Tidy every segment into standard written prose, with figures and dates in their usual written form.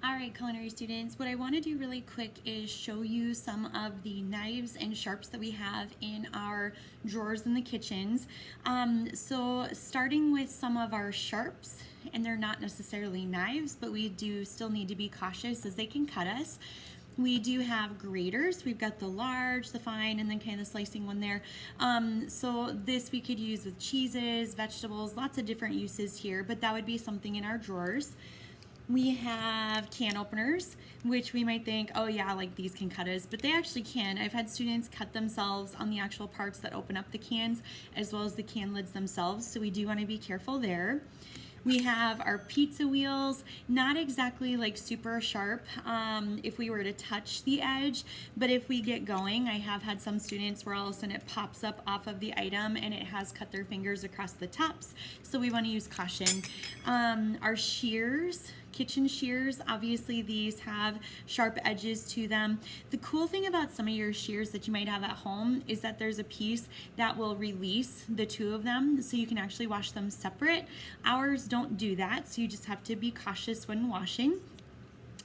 All right, culinary students, what I want to do really quick is show you some of the knives and sharps that we have in our drawers in the kitchens. So starting with some of our sharps, and they're not necessarily knives, but we do still need to be cautious as they can cut us. We do have graters. We've got the large, the fine, and then kind of the slicing one there. So this we could use with cheeses, vegetables, lots of different uses here, but that would be something in our drawers. We have can openers, which we might think, oh yeah, like these can cut us, but they actually can. I've had students cut themselves on the actual parts that open up the cans, as well as the can lids themselves, so we do want to be careful there. We have our pizza wheels, not exactly like super sharp if we were to touch the edge, but if we get going, I have had some students where all of a sudden it pops up off of the item and it has cut their fingers across the tops, so we want to use caution. Our shears, kitchen shears, obviously these have sharp edges to them. The cool thing about some of your shears that you might have at home is that there's a piece that will release the two of them, so you can actually wash them separate. Ours don't do that, so you just have to be cautious when washing.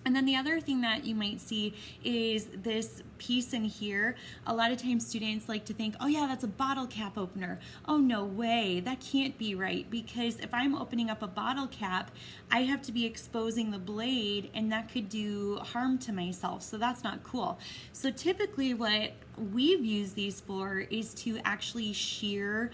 And then the other thing that you might see is this piece in here. A lot of times students like to think, oh yeah, that's a bottle cap opener. Oh no way, that can't be right, because if I'm opening up a bottle cap, I have to be exposing the blade and that could do harm to myself, so that's not cool. So typically what we've used these for is to actually shear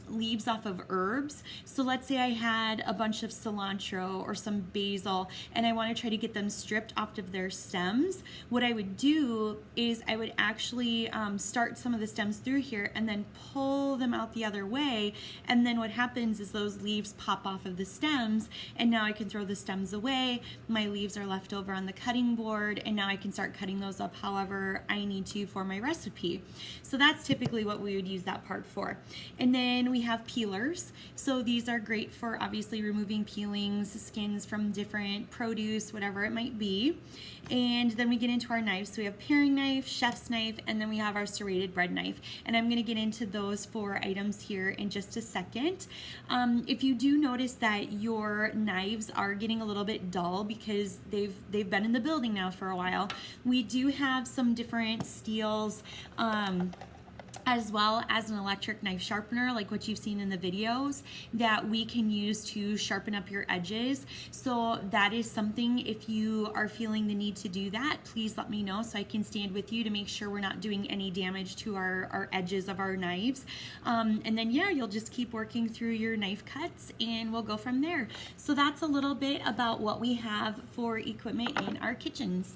leaves off of herbs. So let's say I had a bunch of cilantro or some basil and I want to try to get them stripped off of their stems. What I would do is I would actually start some of the stems through here and then pull them out the other way, and then what happens is those leaves pop off of the stems, and now I can throw the stems away. My leaves are left over on the cutting board, and now I can start cutting those up however I need to for my recipe. So that's typically what we would use that part for. And then we have peelers. So these are great for obviously removing peelings, skins from different produce, whatever it might be. And then we get into our knives. So we have paring knife, chef's knife, and then we have our serrated bread knife. And I'm going to get into those 4 items here in just a second. If you do notice that your knives are getting a little bit dull because they've been in the building now for a while, we do have some different steels, as well as an electric knife sharpener like what you've seen in the videos that we can use to sharpen up your edges. So that is something, if you are feeling the need to do that, please let me know so I can stand with you to make sure we're not doing any damage to our edges of our knives. And then yeah, you'll just keep working through your knife cuts and we'll go from there. So that's a little bit about what we have for equipment in our kitchens.